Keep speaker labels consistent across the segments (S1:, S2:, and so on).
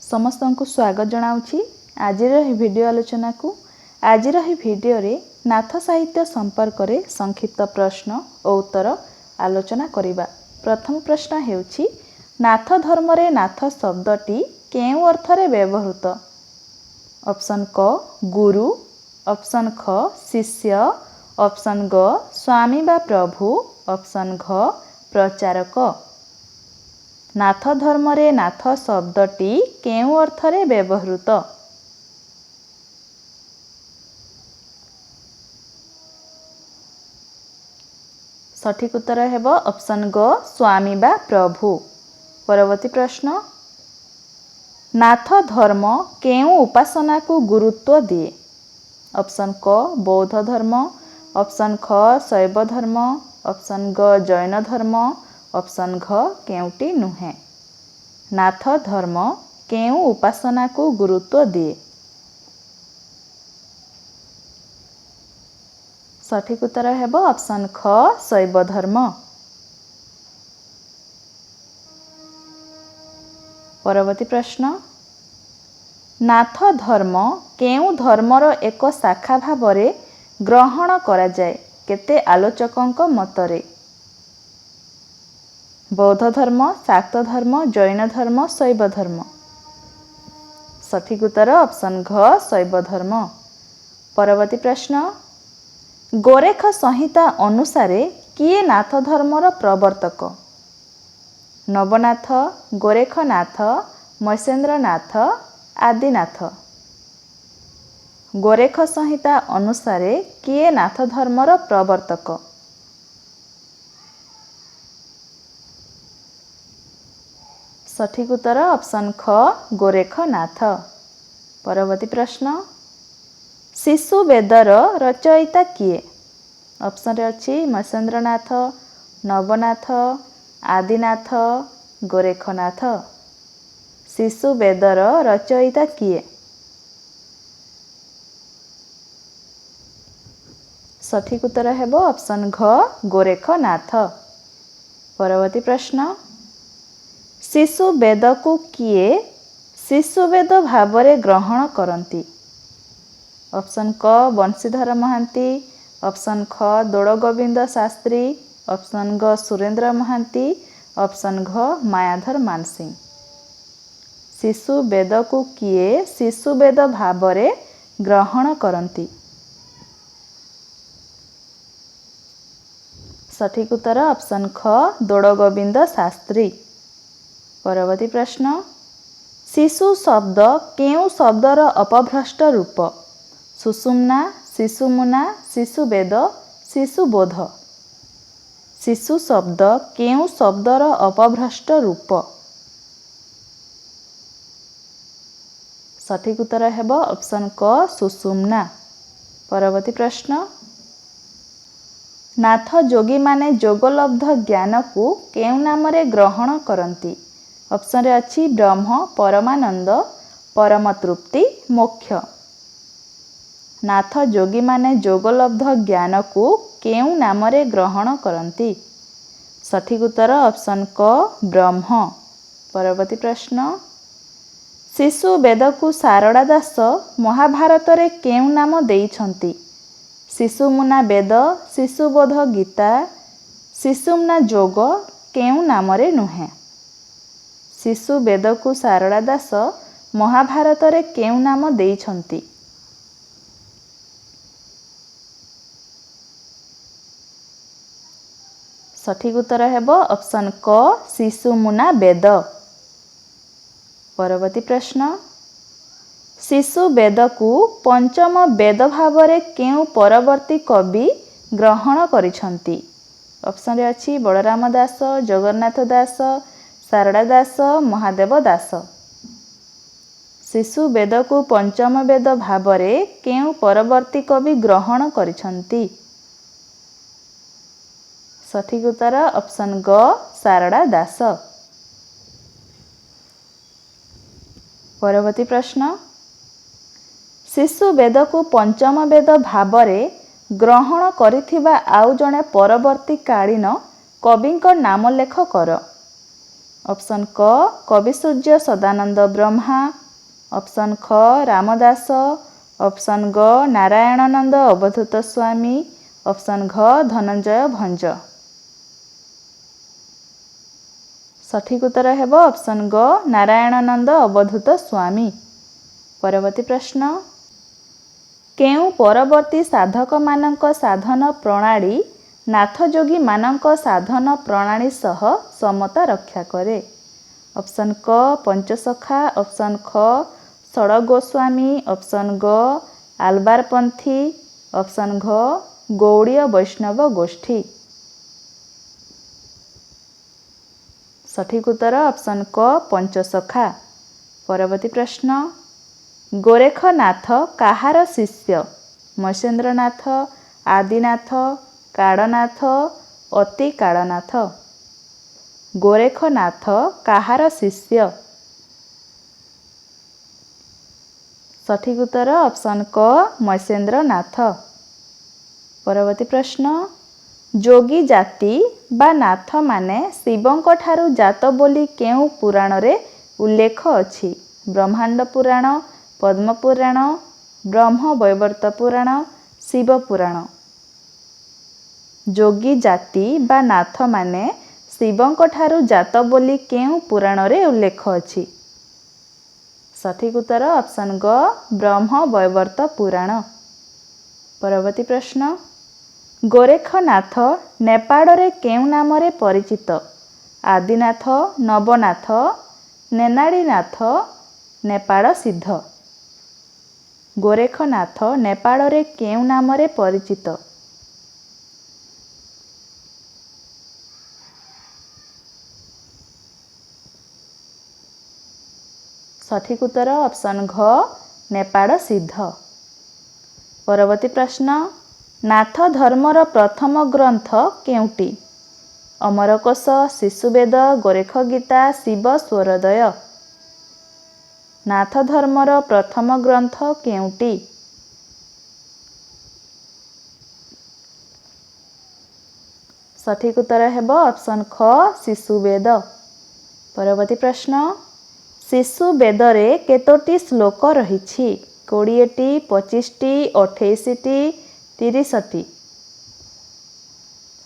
S1: समस्त को स्वागत जनाऊँगी आज वीडियो आलोचना को। आज वीडियो रे नाथ साहित्य संपर्क में संक्षिप्त प्रश्न और उत्तर आलोचना करिबा। प्रथम प्रश्न हेउछि नाथ धर्म रे नाथ शब्दटी केउ अर्थ रे व्यवहृत? ऑप्शन क गुरु, ऑप्शन ख शिष्य, ऑप्शन ग स्वामी बा प्रभु, ऑप्शन घ प्रचारक। नाथ धर्म रे नाथ शब्दटी केउ अर्थ रे व्यवहृत? सठिक उत्तर हेब ऑप्शन ग स्वामी बा प्रभु। परवर्ती प्रश्न नाथ धर्म केउ उपासना को गुरुत्व दिए? ऑप्शन क बौद्ध धर्म, ऑप्शन ख शैव धर्म, ऑप्शन ग जैन धर्म, ऑप्शन घ केउटी नुहे। नाथ धर्म केउ उपासना को गुरुत्व दिए? सठिक उत्तर हेब ऑप्शन ख शैव धर्म। परवर्ती प्रश्न नाथ धर्म केउ धर्मर एक शाखा भावरे ग्रहण करा जाए केते आलोचकंक मतरे? बौद्ध धर्म, शाक्त धर्म, जैन धर्म, शैव धर्म। सठिक उत्तर ऑप्शन घ शैव धर्म। परवर्ती प्रश्न गोरेख संहिता अनुसारे किए नाथ धर्मर प्रवर्तक? नवनाथ, गोरेखनाथ, महेंद्रनाथ, आदिनाथ। गोरेख संहिता अनुसारे किए नाथ धर्मर प्रवर्तक? सठिक उत्तर ऑप्शन ख गोरेखनाथ। परवर्ती प्रश्न शिशु वेदर रचयिता किए? ऑप्शन रे अछि महेंद्रनाथ, नवनाथ, आदिनाथ, गोरेखनाथ। शिशु वेदर रचयिता किए? सठिक उत्तर हेब ऑप्शन घ गोरेखनाथ। परवर्ती प्रश्न शिशु वेद को किए शिशु वेद भावरे ग्रहण करती? ऑप्शन क बंशीधर महांती, ऑप्शन ख दोड़ गोविंद शास्त्री, ऑप्शन ग सुरेंद्र महांती, ऑप्शन घ मायाधर मानसिंह। शिशु वेद को किए शिशु वेद भावरे ग्रहण करती? सठिक उत्तर ऑप्शन ख दोड़ गोविंद शास्त्री। परवर्ती प्रश्न शिशु शब्द केउ शब्दर अपभ्रष्ट रूप? सुषुम्ना, शिशुमुना, शिशुवेद, शिशुबोध। शिशु शब्द केउ शब्दर अपभ्रष्ट रूप? सठिक उत्तर हेब ऑप्शन क सुषुम्ना। परवर्ती प्रश्न नाथ जोगी माने जोगलब्ध ज्ञान को केउ नामरे ग्रहण करती? ऑप्शन रे अछि ब्रह्म, परमानंद, परम तृप्ति, मोक्ष। नाथ जोगी माने जोगलब्ध ज्ञान को केउ नामरे ग्रहण करती? सठिक उत्तर ऑप्शन क ब्रह्म। परवर्ती प्रश्न शिशु वेद को शारदा दास महाभारत रे केउ नाम देइछंती? शिशुमुना वेद, शिशुबोध गीता, शिशुम्ना जोग केउ नामरे नुहे? शिशु वेद को शारदा दास महाभारत रे केउ नाम देइछंती? सठिक उत्तर हेब ऑप्शन क शिशुमुना वेद। परवर्ती प्रश्न शिशु वेद को पंचम वेद भावरे केउ परवर्ती कवि ग्रहण करिछंती? ऑप्शन रे अछि बलराम दास, जगन्नाथ दास, शारदा दास, महादेव दास। शिशु वेद को पंचम वेद भावरे केउ परवर्ती कवि ग्रहण करिछंती? सठिक उत्तर ऑप्शन ग शारदा दास। परवर्ती प्रश्न शिशु वेद को पंचम वेद भावरे ग्रहण करिथिबा आउ जणे परवर्ती कालीन कविंक नाम लेख कर? ऑप्शन क कवि सूर्य सदानंद ब्रह्मा, ऑप्शन ख रामदास, ऑप्शन ग नारायणानंद अवधूत स्वामी, ऑप्शन घ धनंजय भंज। सठिक उत्तर हेब ऑप्शन ग नारायणानंद अवधूत स्वामी। परवर्ती प्रश्न केउ परवर्ती साधक मानक साधन प्रणाली नाथयोगी मानक साधन प्रणाली सह समता रक्षा करे। ऑप्शन क पंचसखा, ऑप्शन ख षडगोस्वामी, ऑप्शन ग आलबारपंथी, ऑप्शन घ गौड़ीय वैष्णव गोष्ठी। सठिक उत्तर ऑप्शन क पंचसखा। परवर्ती प्रश्न गोरेखनाथ काहार शिष्य? महेन्द्रनाथ, आदिनाथ, काड़नाथ, अति काड़नाथ। गोरेखनाथ काहार शिष्य? सठिक उत्तर ऑप्शन क महेन्द्रनाथ। परवर्ती प्रश्न जोगी जाति बा नाथ माने शिवंक ठारू जात बोली केउ पुराण रे उल्लेख अछि? ब्रह्मांड पुराण, पद्म पुराण, ब्रह्म वैवर्त पुराण, शिव पुराण। जोगी जाति बा नाथ माने शिवंक ठारू जात बोली केउ पुराण रे उल्लेख अछि? सठिक उत्तर ऑप्शन ग ब्रह्म वैवर्त पुराण। परवर्ती प्रश्न गोरेखनाथ नेपाड़ रे केउ नाम रे परिचित? आदिनाथ, नवनाथ, नेनाड़ीनाथ, नेपाड़ सिद्ध। गोरेखनाथ नेपाड़ रे केउ नाम रे परिचित? सठिक उत्तर ऑप्शन घ नेपाड़ सिद्ध। परवर्ती प्रश्न नाथ धर्मर प्रथम ग्रंथ केउटी? अमरकोश, शिशुवेद, गोरेख गीता, शिव स्वरोदय। नाथ धर्मर प्रथम ग्रंथ केउटी? सठिक उत्तर हेब ऑप्शन ख शिशुवेद। परवर्ती प्रश्न शिशुवेद रे केतोटी श्लोक रहिछि? 20टी, 25टी, 28टी, 30टी।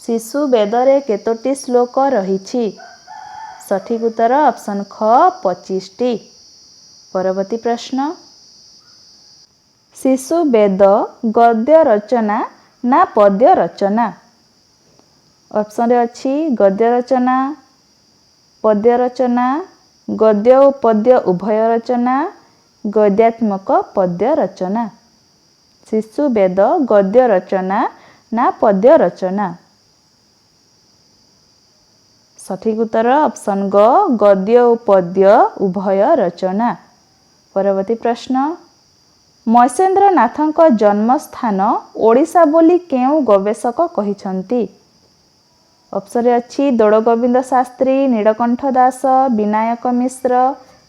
S1: शिशुवेद रे केतोटी श्लोक रहिछि? सठिक उत्तर ऑप्शन ख 25टी। परवर्ती प्रश्न शिशुवेद गद्य रचना ना पद्य रचना? ऑप्शन रे अछि गद्य रचना, पद्य रचना, गद्य और पद्य उभय रचना, गद्यात्मक पद्य रचना। शिशुवेद गद्य रचना ना पद्य रचना? सठिक उत्तर ऑप्शन ग गद्य और पद्य उभय रचना। परवर्ती प्रश्न महेन्द्रनाथଙ୍କ जन्मस्थान ओडिशा बोली केउ गवेषक कहिसंती? ऑप्शन रे अछि दोड़गोविंद शास्त्री, नीलकंठ दास, विनायक मिश्र,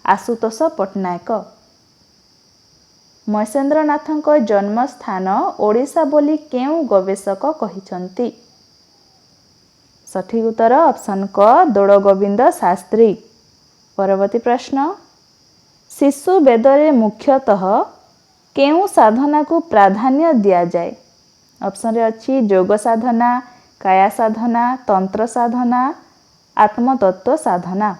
S1: आशुतोष पट्टनायक। महेन्द्रनाथଙ୍କ जन्मस्थान ओडिशा बोली केउ गवेषक कहिसंती? सठिक उत्तर ऑप्शन क दोड़गोविंद शास्त्री। परवर्ती प्रश्न शिशुवेद रे मुख्यतः केउ साधना को प्राधान्य दिया जाए? ऑप्शन रे अछि योग साधना, काया साधना, तंत्र साधना, आत्मतत्व साधना।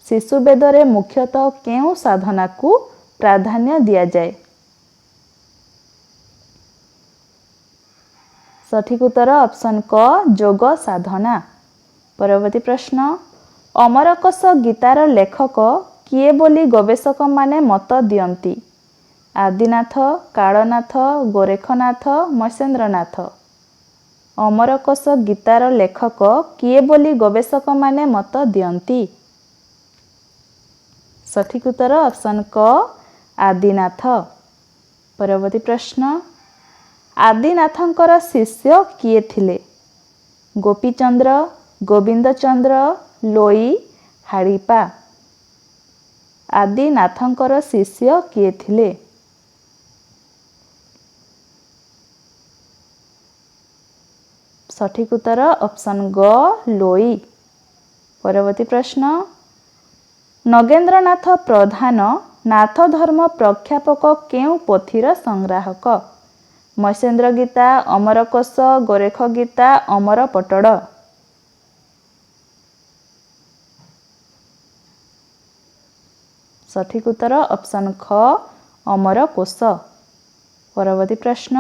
S1: शिशुवेद रे मुख्यतः केउ साधना को प्राधान्य दिया जाए? सठिक उत्तर ऑप्शन क योग साधना। परवर्ती प्रश्न अमरकोश गीतार लेखक किए बोली गवेषक माने मत दियंती? आदिनाथ, काड़नाथ, गोरेखनाथ, महेन्द्रनाथ। अमरकोश गीतार लेखक किए बोली गवेषक माने मत दियंती? सठिक उत्तर ऑप्शन क आदिनाथ। परवर्ती प्रश्न आदिनाथंकर शिष्य किए थिले? गोपीचंद्र, गोविंदचंद्र, लोई, हाड़ीपा। आदिनाथंकर शिष्य किए थिले? सठिक उत्तर ऑप्शन ग लोई। परवर्ती प्रश्न ନଗେନ୍ଦ୍ରନାଥ ପ୍ରଧାନ ନାଥ ଧର୍ମ ପ୍ରଖ୍ୟାପକ କେଉଁ ପୋଥିର ସଂଗ୍ରାହକ? ମୈସେନ୍ଦ୍ର ଗୀତା, ଅମରକୋଷ, ଗୋରେଖ ଗୀତା, ଅମର ପଟଡ଼। ସଠିକ ଉତ୍ତର ଅପସନ୍ ଖ ଅମରକୋଷ। ପରବର୍ତ୍ତୀ ପ୍ରଶ୍ନ,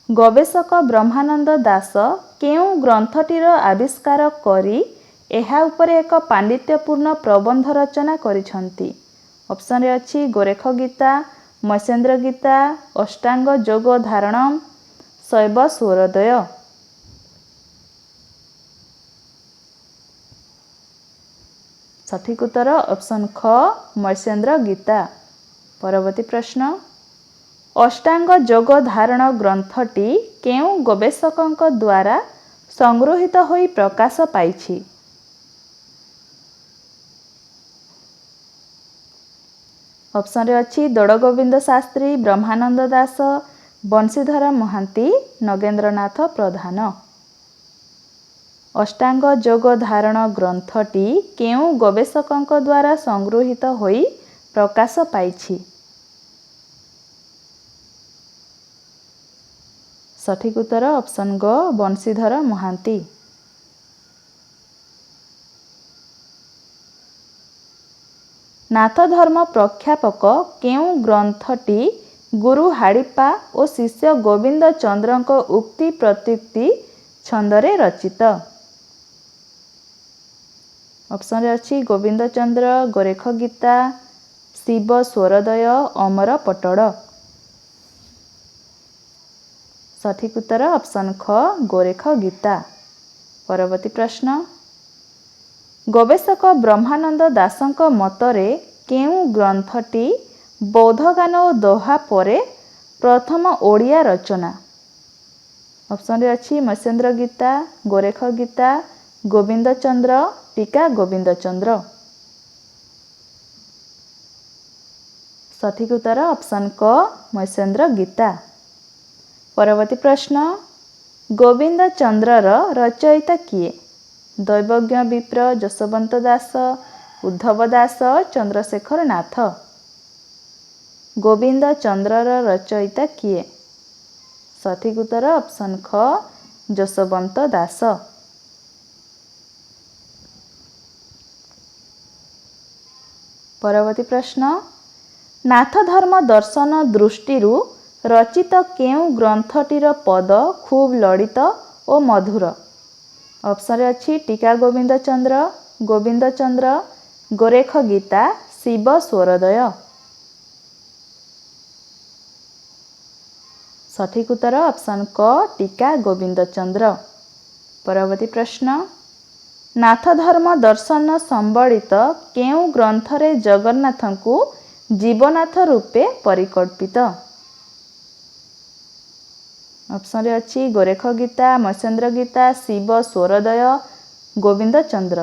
S1: ଗବେଷକ ବ୍ରହ୍ମାନନ୍ଦ ଦାସ କେଉଁ ଗ୍ରନ୍ଥଟିର ଆବିଷ୍କାର କରି ଏହା ଉପରେ ଏକ ପାଣ୍ଡିତ୍ୟପୂର୍ଣ୍ଣ ପ୍ରବନ୍ଧ ରଚନା କରିଛନ୍ତି? ଅପସନ୍ରେ ଅଛି ଗୋରେଖ ଗୀତା, ମୈସେନ୍ଦ୍ର ଗୀତା, ଅଷ୍ଟାଙ୍ଗ ଯୋଗ ଧାରଣମ୍, ଶୈବ ସ୍ୱରୋଦୟ। ସଠିକ ଉତ୍ତର ଅପସନ୍ ଖ ମୈସେନ୍ଦ୍ର ଗୀତା। ପରବର୍ତ୍ତୀ ପ୍ରଶ୍ନ, ଅଷ୍ଟାଙ୍ଗ ଯୋଗ ଧାରଣ ଗ୍ରନ୍ଥଟି କେଉଁ ଗବେଷକଙ୍କ ଦ୍ୱାରା ସଂଗୃହୀତ ହୋଇ ପ୍ରକାଶ ପାଇଛି? ଅପସନ୍ରେ ଅଛି ଦୋଡ଼ଗୋବିନ୍ଦ ଶାସ୍ତ୍ରୀ, ବ୍ରହ୍ମାନନ୍ଦ ଦାସ, ବଂଶୀଧର ମହାନ୍ତି, ନଗେନ୍ଦ୍ରନାଥ ପ୍ରଧାନ। ଅଷ୍ଟାଙ୍ଗ ଯୋଗ ଧାରଣ ଗ୍ରନ୍ଥଟି କେଉଁ ଗବେଷକଙ୍କ ଦ୍ୱାରା ସଂଗୃହୀତ ହୋଇ ପ୍ରକାଶ ପାଇଛି? ସଠିକ ଉତ୍ତର ଅପସନ୍ ଗ ବଂଶୀଧର ମହାନ୍ତି। ନାଥ ଧର୍ମ ପ୍ରଖ୍ୟାପକ କେଉଁ ଗ୍ରନ୍ଥଟି ଗୁରୁ ହାଡ଼ିପା ଓ ଶିଷ୍ୟ ଗୋବିନ୍ଦ ଚନ୍ଦ୍ରଙ୍କ ଉକ୍ତି ପ୍ରତ୍ୟୁକ୍ତି ଛନ୍ଦରେ ରଚିତ? ଅପସନ୍ରେ ଅଛି ଗୋବିନ୍ଦ ଚନ୍ଦ୍ର, ଗୋରେଖ ଗୀତା, ଶିବ ସ୍ୱରୋଦୟ, ଅମର ପଟଡ଼। ସଠିକ ଉତ୍ତର ଅପସନ୍ ଖ ଗୋରେଖ ଗୀତା। ପରବର୍ତ୍ତୀ ପ୍ରଶ୍ନ, ଗବେଷକ ବ୍ରହ୍ମାନନ୍ଦ ଦାସଙ୍କ ମତରେ କେଉଁ ଗ୍ରନ୍ଥଟି ବୌଦ୍ଧଗାନ ଓ ଦୋହା ପରେ ପ୍ରଥମ ଓଡ଼ିଆ ରଚନା? ଅପସନ୍ରେ ଅଛି ମୈସେନ୍ଦ୍ର ଗୀତା, ଗୋରେଖ ଗୀତା, ଗୋବିନ୍ଦ ଚନ୍ଦ୍ର, ଟୀକା ଗୋବିନ୍ଦ ଚନ୍ଦ୍ର। ସଠିକ ଉତ୍ତର ଅପସନ୍ କ ମୈସେନ୍ଦ୍ର ଗୀତା। ପରବର୍ତ୍ତୀ ପ୍ରଶ୍ନ, ଗୋବିନ୍ଦ ଚନ୍ଦ୍ରର ରଚୟିତା କିଏ? ଦୈବଜ୍ଞ ବିପ୍ର, ଯଶୋବନ୍ତ ଦାସ, ଉଦ୍ଧବ ଦାସ, ଚନ୍ଦ୍ରଶେଖର ନାଥ। ଗୋବିନ୍ଦ ଚନ୍ଦ୍ରର ରଚୟିତା କିଏ? ସଠିକ ଉତ୍ତର ଅପସନ୍ ଖ ଯଶୋବନ୍ତ ଦାସ। ପରବର୍ତ୍ତୀ ପ୍ରଶ୍ନ, ନାଥ ଧର୍ମ ଦର୍ଶନ ଦୃଷ୍ଟିରୁ ରଚିତ କେଉଁ ଗ୍ରନ୍ଥଟିର ପଦ ଖୁବ୍ ଲଳିତ ଓ ମଧୁର? ଅପସନ୍ରେ ଅଛି ଟୀକା ଗୋବିନ୍ଦ ଚନ୍ଦ୍ର, ଗୋବିନ୍ଦ ଚନ୍ଦ୍ର, ଗୋରେଖ ଗୀତା, ଶିବ ସ୍ୱରୋଦୟ। ସଠିକ ଉତ୍ତର ଅପସନ୍ କ ଟୀକା ଗୋବିନ୍ଦ ଚନ୍ଦ୍ର। ପରବର୍ତ୍ତୀ ପ୍ରଶ୍ନ, ନାଥ ଧର୍ମ ଦର୍ଶନ ସମ୍ବଳିତ କେଉଁ ଗ୍ରନ୍ଥରେ ଜଗନ୍ନାଥଙ୍କୁ ଜୀବନାଥ ରୂପେ ପରିକଳ୍ପିତ? ଅପସନ୍ରେ ଅଛି ଗୋରେଖ ଗୀତା, ମୈସେନ୍ଦ୍ର ଗୀତା, ଶିବ ସ୍ୱରୋଦୟ, ଗୋବିନ୍ଦ ଚନ୍ଦ୍ର।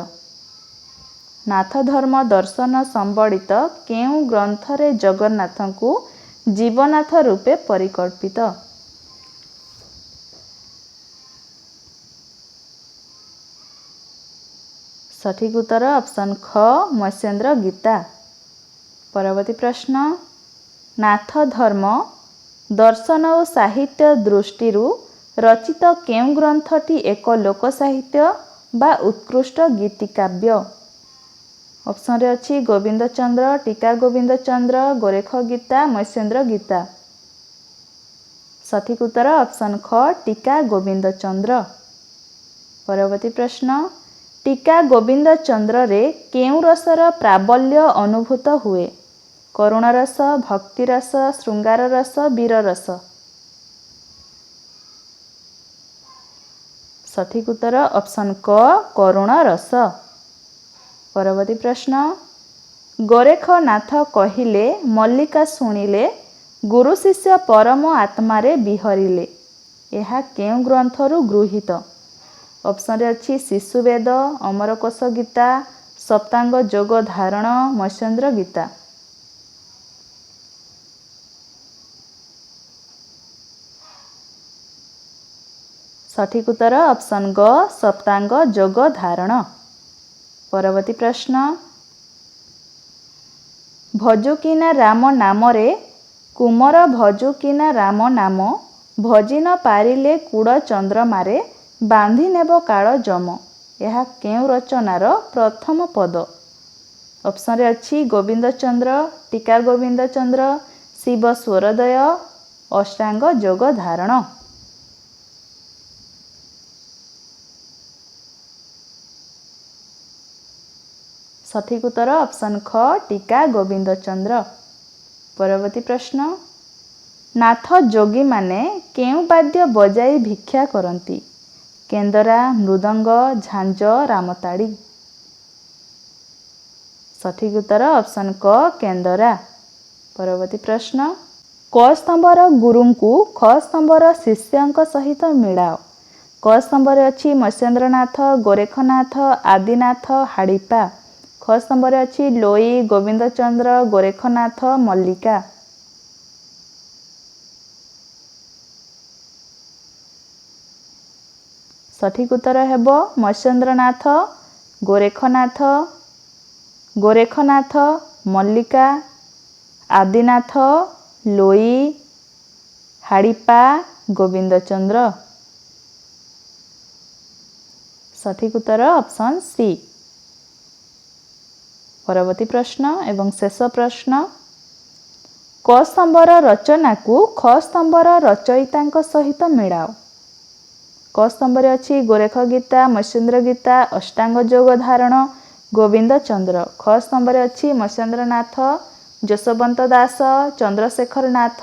S1: ନାଥ ଧର୍ମ ଦର୍ଶନ ସମ୍ବଳିତ କେଉଁ ଗ୍ରନ୍ଥରେ ଜଗନ୍ନାଥଙ୍କୁ ଜୀବନାଥ ରୂପେ ପରିକଳ୍ପିତ? ସଠିକ ଉତ୍ତର ଅପସନ୍ ଖ ମୈସେନ୍ଦ୍ର ଗୀତା। ପରବର୍ତ୍ତୀ ପ୍ରଶ୍ନ, ନାଥ ଧର୍ମ ଦର୍ଶନ ଓ ସାହିତ୍ୟ ଦୃଷ୍ଟିରୁ ରଚିତ କେଉଁ ଗ୍ରନ୍ଥଟି ଏକ ଲୋକ ସାହିତ୍ୟ ବା ଉତ୍କୃଷ୍ଟ ଗୀତିକାବ୍ୟ? ଅପସନ୍ରେ ଅଛି ଗୋବିନ୍ଦ ଚନ୍ଦ୍ର, ଟୀକା ଗୋବିନ୍ଦ ଚନ୍ଦ୍ର, ଗୋରେଖ ଗୀତା, ମୈସେନ୍ଦ୍ର ଗୀତା। ସଠିକ ଉତ୍ତର ଅପସନ୍ ଖ ଟୀକା ଗୋବିନ୍ଦ ଚନ୍ଦ୍ର। ପରବର୍ତ୍ତୀ ପ୍ରଶ୍ନ, ଟୀକା ଗୋବିନ୍ଦ ଚନ୍ଦ୍ରରେ କେଉଁ ରସର ପ୍ରାବଲ୍ୟ ଅନୁଭୂତ ହୁଏ? କରୁଣ ରସ, ଭକ୍ତି ରସ, ଶୃଙ୍ଗାର ରସ, ବୀର ରସ। ସଠିକ ଉତ୍ତର ଅପସନ୍ କ କରୁଣ ରସ। ପରବର୍ତ୍ତୀ ପ୍ରଶ୍ନ, ଗୋରେଖନାଥ କହିଲେ ମଲ୍ଲିକା ଶୁଣିଲେ, ଗୁରୁ ଶିଷ୍ୟ ପରମ ଆତ୍ମାରେ ବିହରିଲେ। ଏହା କେଉଁ ଗ୍ରନ୍ଥରୁ ଗୃହୀତ? ଅପସନ୍ରେ ଅଛି ଶିଶୁବେଦ, ଅମରକୋଷ ଗୀତା, ସପ୍ତାଙ୍ଗ ଯୋଗ ଧାରଣ, ମୈସେନ୍ଦ୍ର ଗୀତା। ସଠିକ ଉତ୍ତର ଅପସନ୍ ଗ ସପ୍ତାଙ୍ଗ ଯୋଗ ଧାରଣ। ପରବର୍ତ୍ତୀ ପ୍ରଶ୍ନ, ଭଜୁକିନା ରାମ ନାମରେ କୁମର ଭଜୁକିନା ରାମ ନାମ ଭଜି ନ ପାରିଲେ କୁଡ଼ ଚନ୍ଦ୍ରମାରେ ବାନ୍ଧି ନେବ କାଳ ଯମ। ଏହା କେଉଁ ରଚନାର ପ୍ରଥମ ପଦ? ଅପସନରେ ଅଛି ଗୋବିନ୍ଦ ଚନ୍ଦ୍ର, ଟୀକା ଗୋବିନ୍ଦ ଚନ୍ଦ୍ର, ଶିବ ସ୍ୱରୋଦୟ, ଅଷ୍ଟାଙ୍ଗ ଯୋଗ ଧାରଣ। ସଠିକ ଉତ୍ତର ଅପସନ ଖ ଟୀକା ଗୋବିନ୍ଦ ଚନ୍ଦ୍ର। ପରବର୍ତ୍ତୀ ପ୍ରଶ୍ନ, ନାଥ ଯୋଗୀମାନେ କେଉଁ ବାଦ୍ୟ ବଜାଇ ଭିକ୍ଷା କରନ୍ତି? କେନ୍ଦରା, ମୃଦଙ୍ଗ, ଝାଞ୍ଜ, ରାମତାଳି। ସଠିକ ଉତ୍ତର ଅପସନ କ କେନ୍ଦରା। ପରବର୍ତ୍ତୀ ପ୍ରଶ୍ନ, କ ସ୍ତମ୍ଭର ଗୁରୁଙ୍କୁ ଖ ସ୍ତମ୍ଭର ଶିଷ୍ୟଙ୍କ ସହିତ ମିଳାଅ। କ ସ୍ତମ୍ଭରେ ଅଛି ମତ୍ସ୍ୟେନ୍ଦ୍ରନାଥ, ଗୋରେଖନାଥ, ଆଦିନାଥ, ହାଡ଼ିପା। ଖ ସ୍ତମ୍ଭରେ ଅଛି ଲୋଇ, ଗୋବିନ୍ଦ ଚନ୍ଦ୍ର, ଗୋରେଖନାଥ, ମଲ୍ଲିକା। ସଠିକ ଉତ୍ତର ହେବ ମତ୍ସ୍ୟେନ୍ଦ୍ରନାଥ, ଗୋରେଖନାଥ, ମଲ୍ଲିକା, ଆଦିନାଥ, ଲୋଇ, ହାଡ଼ିପା, ଗୋବିନ୍ଦ ଚନ୍ଦ୍ର। ସଠିକ ଉତ୍ତର ଅପସନ ସି। ପରବର୍ତ୍ତୀ ପ୍ରଶ୍ନ ଏବଂ ଶେଷ ପ୍ରଶ୍ନ, କ ସ୍ତମ୍ଭର ରଚନାକୁ ଖ ସ୍ତମ୍ଭର ରଚୟିତାଙ୍କ ସହିତ ମିଳାଅ। କ ସ୍ତମ୍ଭରେ ଅଛି ଗୋରେଖ ଗୀତା, ମତ୍ସ୍ୟେନ୍ଦ୍ର ଗୀତା, ଅଷ୍ଟାଙ୍ଗ ଯୋଗ ଧାରଣ, ଗୋବିନ୍ଦ ଚନ୍ଦ୍ର। ଖ ସ୍ତମ୍ଭରେ ଅଛି ମତ୍ସ୍ୟେନ୍ଦ୍ରନାଥ, ଯଶୋବନ୍ତ ଦାସ, ଚନ୍ଦ୍ରଶେଖର ନାଥ,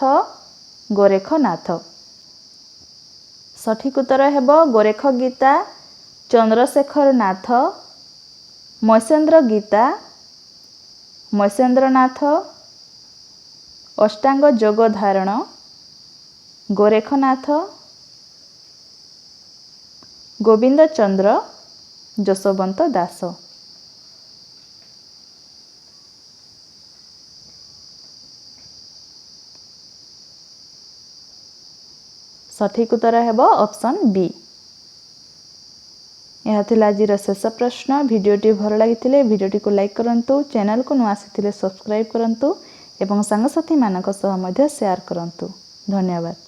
S1: ଗୋରେଖନାଥ। ସଠିକ ଉତ୍ତର ହେବ ଗୋରେଖ ଗୀତା, ଚନ୍ଦ୍ରଶେଖର ନାଥ, ମତ୍ସ୍ୟେନ୍ଦ୍ର ଗୀତା, ମତ୍ସ୍ୟେନ୍ଦ୍ରନାଥ, ଅଷ୍ଟାଙ୍ଗ ଯୋଗ ଧାରଣ, ଗୋରେଖନାଥ, ଗୋବିନ୍ଦ ଚନ୍ଦ୍ର, ଯଶୋବନ୍ତ ଦାସ। ସଠିକ ଉତ୍ତର ହେବ ଅପସନ ବି। ଏହା ଥିଲା ଆଜିର ଶେଷ ପ୍ରଶ୍ନ। ଭିଡ଼ିଓଟି ଭଲ ଲାଗିଥିଲେ ଭିଡ଼ିଓଟିକୁ ଲାଇକ୍ କରନ୍ତୁ, ଚ୍ୟାନେଲକୁ ନୂଆ ଆସିଥିଲେ ସବସ୍କ୍ରାଇବ୍ କରନ୍ତୁ ଏବଂ ସାଙ୍ଗସାଥିମାନଙ୍କ ସହ ମଧ୍ୟ ସେୟାର କରନ୍ତୁ। ଧନ୍ୟବାଦ।